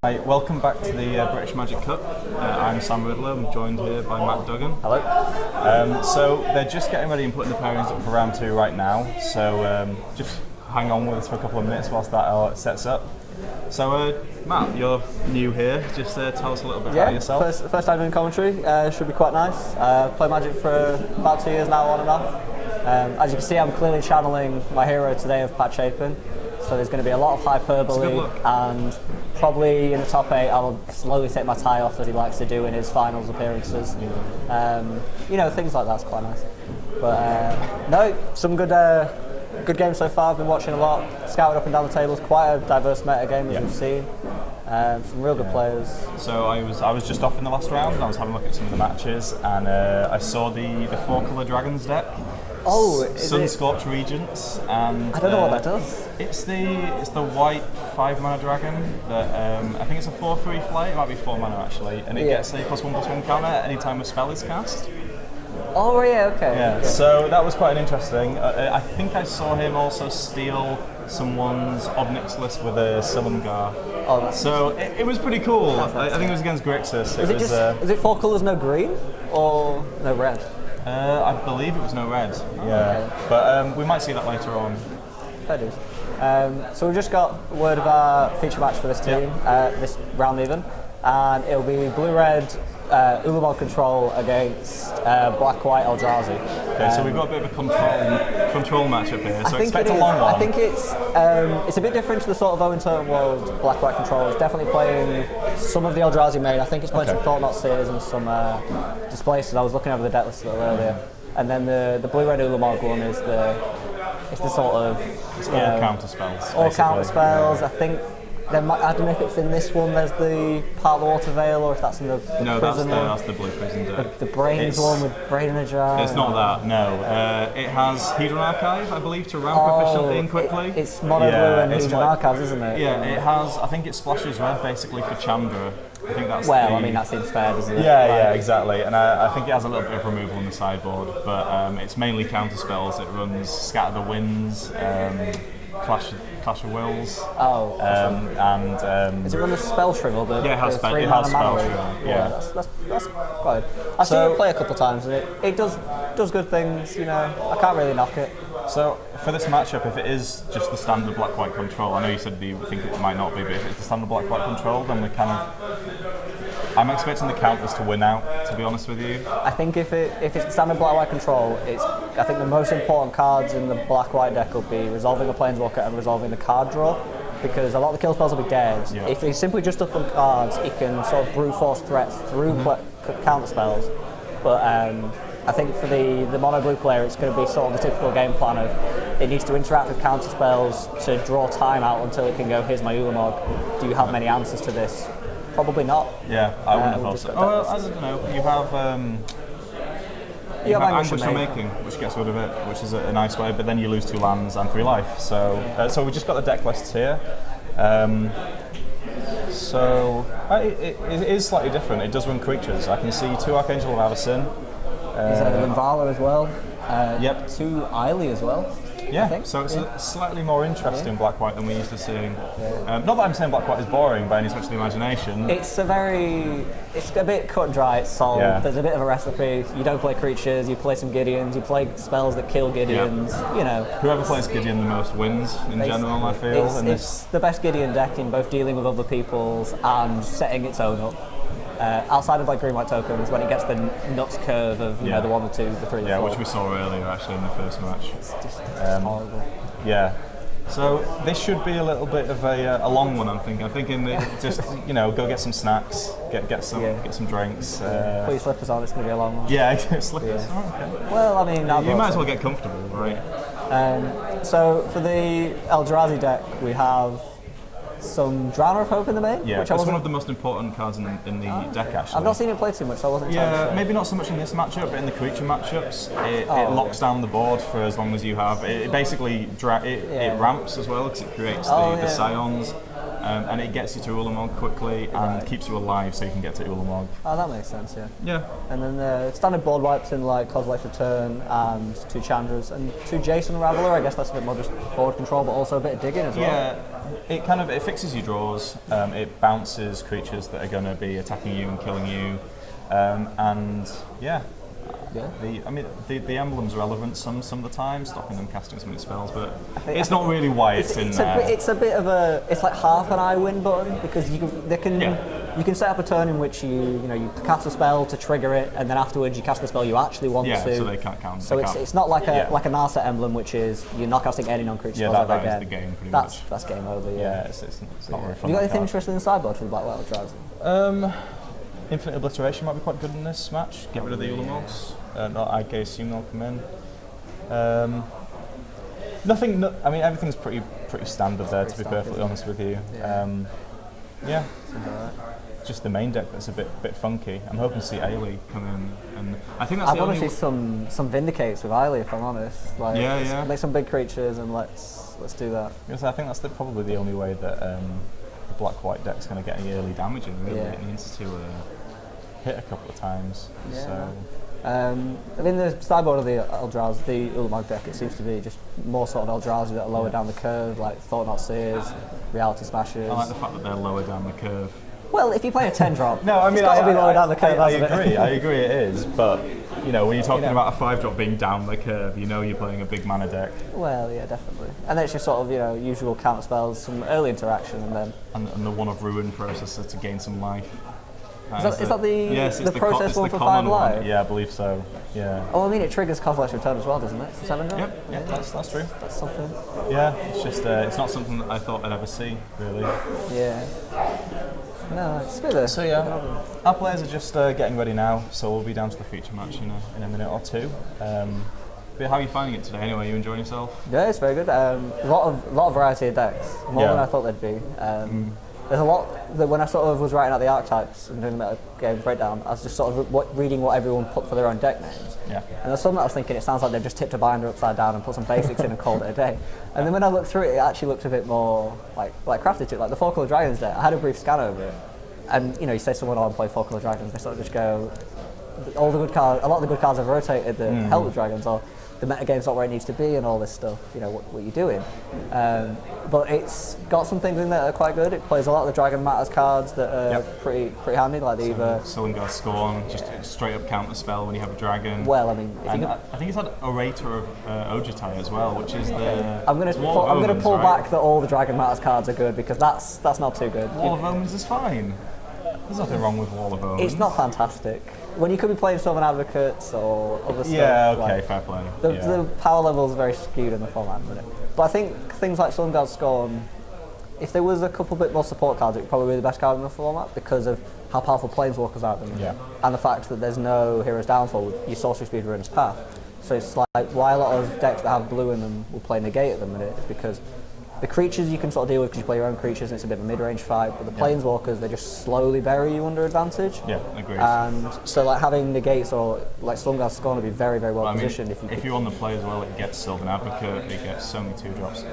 Hi, welcome back to the British Magic Cup. I'm Sam Ridler. I'm joined here by Matt Duggan. Hello. So they're just getting ready and putting the pairings up for round 2 right now. So just hang on with us for a couple of minutes whilst that sets up. So Matt, you're new here. Just tell us a little bit about yourself. First time doing commentary. Should be quite nice. Played Magic for about 2 years now, on and off. As you can see, I'm clearly channeling my hero today of Pat Chapin. So there's going to be a lot of hyperbole, and probably in the top 8 I'll slowly take my tie off as he likes to do in his finals appearances. Things like that's quite nice. But no, some good games so far. I've been watching a lot, scouted up and down the tables. Quite a diverse meta game as we've seen. Some real good players. So I was just off in the last round and I was having a look at some of the matches, and I saw the 4-colour Dragons deck. Sun-Scorched Regents, and I don't know what that does. It's the white 5-mana dragon that I think it's a 4/3 flight. It might be 4 mana actually, and it gets a +1/+1 counter any time a spell is cast. Oh yeah, okay. Yeah. So that was quite interesting. I think I saw him also steal someone's Obnix list with a Silumgar. So it was pretty cool. I think it was against Grixis. Is it 4 colours, no green, or no red? I believe it was no red, but we might see that later on. Fair dues. So we've just got word of our feature match for this team, this round even, and it'll be blue-red Ulamog control against black-white Eldrazi. Okay, so we've got a bit of a control matchup here, so expect a long one. I think it's a bit different to the sort of Owen Turton World black-white control. It's definitely playing some of the Eldrazi main. I think it's playing some Thought-Knot Seers and some Displaces. I was looking over the deck list a little earlier. And then the blue-red Ulamog one is the sort of... It's all counter spells. All counter spells. I think... I don't know if it's in this one. There's the Part of the Water Veil, or if that's in the prison that's the blue prison deck. The Brains one with Brain in a Jar. It's not that. No, it has Hedron Archive, I believe, to ramp efficiently and quickly. It's mono blue and Hedron Archives, isn't it? Yeah, it has. I think it splashes red basically for Chandra. I think that's. That seems fair, doesn't it? Yeah, exactly. And I think it has a little bit of removal on the sideboard, but it's mainly counter spells. It runs Scatter the Winds. Clash of Wills. Is it run the Spell Shrivel? It has Spell Shrivel. Yeah, that's quite good. I've seen it play a couple of times, and it does good things. I can't really knock it. So for this matchup, if it is just the standard black-white control, I know you said you think it might not be, but if it's the standard black-white control, then I'm expecting the counters to win out, to be honest with you. I think if it's the standard black-white control, I think the most important cards in the black-white deck will be resolving the Planeswalker and resolving the card draw, because a lot of the kill spells will be dead. Yeah. If he's simply just up on cards, he can sort of brute force threats through counter spells. But I think for the mono blue player, it's going to be sort of the typical game plan of it needs to interact with counter spells to draw time out until it can go, here's my Ulamog. Do you have many answers to this? Probably not. Yeah, I wouldn't have thought so. I don't know. You have Anguish for Making, which gets rid of it, which is a nice way, but then you lose 2 lands and 3 life. So we just got the deck lists here. It is slightly different. It does run creatures. I can see 2 Archangel of Avacyn. Is there Linvala as well? 2 Eiley as well. Yeah, so it's slightly more interesting black-white than we're used to seeing. Not that I'm saying black-white is boring by any stretch of the imagination. It's a bit cut and dry, it's solved. Yeah. There's a bit of a recipe. You don't play creatures, you play some Gideons, you play spells that kill Gideons, Whoever plays Gideon the most wins, in general, I feel. It's the best Gideon deck in both dealing with other people's and setting its own up. Outside of green-white tokens, when it gets the nuts curve of the 1, the 2, the 3, the 4. Which we saw earlier actually in the first match. It's just horrible. Yeah. So this should be a little bit of a long one. I'm thinking that just go get some snacks, get some drinks. Put your slippers on. It's going to be a long one. Yeah, slippers. Yeah. Oh, okay. Well, I mean, you might as well get comfortable, right? So for the Eldrazi deck, we have some Drowner of Hope in the main. Yeah, it's one of the most important cards in the deck, actually. I've not seen it play too much, so I wasn't entirely sure. Maybe not so much in this matchup, but in the creature matchups, it locks down the board for as long as you have. It basically it ramps as well, because it creates the scions. and it gets you to Ulamog quickly and keeps you alive so you can get to Ulamog. Oh, that makes sense, yeah. Yeah. And then standard board wipes in like Kozilek's Return and 2 Chandras and 2 Jason Raveler. I guess that's a bit more just board control, but also a bit of digging as well. Yeah, it fixes your draws. It bounces creatures that are going to be attacking you and killing you, and yeah. The emblem's relevant some of the time, stopping them casting some of the spells, but it's not really why it's in there. It's a bit of it's like half an I win button because you can set up a turn in which you cast a spell to trigger it, and then afterwards you cast the spell you actually want to. Yeah, so they can't count. So it's not like a Narset emblem, which is you're not casting any non-creature spells ever again. That is the game pretty much. That's game over. Yeah, it's not very fun. Have you got anything interesting in the sideboard for the Black White Drives? Infinite Obliteration might be quite good in this match. Get rid of the Ulamogs. I assume they'll come in. Everything's pretty standard there, to be perfectly honest with you. Yeah. Just the main deck that's a bit funky. I'm hoping to see Ailey come in, and I think that's. I want to see some Vindicates with Ailey, if I'm honest. Like, make some big creatures and let's do that. Because I think that's probably the only way that the black-white deck's going to get any early damage in. Really, it needs to hit a couple of times. Yeah. So. The sideboard of the Eldrazi, the Ulamog deck, it seems to be just more sort of Eldrazi that are lower down the curve, like Thought-Knot Seers, Reality Smashers. I like the fact that they're lower down the curve. Well, if you play a 10-drop, no, I mean, it's got to be lower down the curve. I agree it is, but when you're talking about a 5-drop being down the curve, you're playing a big mana deck. Well, yeah, definitely. And then it's just sort of, usual counter spells, some early interaction, and then... And the One of Ruin processor to gain some life. Is that the process one for 5 life? Yeah, I believe so. Yeah. Oh, I mean, it triggers Kozilek's Return as well, doesn't it? 7-drop? Yep, that's true. That's something. Yeah, it's just it's not something that I thought I'd ever see, really. Yeah. No, it's a bit of... So yeah, our players are just getting ready now, so we'll be down to the feature match in a minute or two. But how are you finding it today? Anyway, are you enjoying yourself? Yeah, it's very good. A lot of variety of decks, more than I thought there'd be. There's a lot that when I sort of was writing out the archetypes and doing the game breakdown, I was just sort of reading what everyone put for their own deck names. Yeah. And there's some that I was thinking it sounds like they've just tipped a binder upside down and put some basics in and called it a day. And then when I looked through it, it actually looked a bit more like crafted to it. Like the 4-color dragons deck, I had a brief scan over it. And you say someone on play 4-color dragons, they sort of just go, a lot of the good cards have rotated the help the dragons, or the metagame's not where it needs to be and all this stuff, what you're doing. But it's got some things in there that are quite good. It plays a lot of the Dragon Matters cards that are pretty handy, like the either... Sillingar Scorn, just straight up counter spell when you have a dragon. Well, I mean... I think it's had Orator of Ojutai as well, which is the... I'm going to pull back that all the Dragon Matters cards are good, because that's not too good. Wall of Omens is fine. There's nothing wrong with Wall of Omens. It's not fantastic. When you could be playing Sylvan Advocates or other stuff. Yeah, okay, fair play. The power level is very skewed in the format, isn't it? But I think things like Sillingar Scorn, if there was a couple bit more support cards, it would probably be the best card in the format because of how powerful Planeswalkers are at them. Yeah. And the fact that there's no Hero's Downfall, your sorcery speed ruins path. So it's like why a lot of decks that have blue in them will play negate at the minute is because the creatures you can sort of deal with because you play your own creatures and it's a bit of a mid-range fight, but the Planeswalkers, they just slowly bury you under advantage. Yeah, agreed. And so like having negates or like Sillingar Scorn would be very, very well positioned. If you're on the play as well, it gets Sylvan Advocate, it gets so many 2-drops.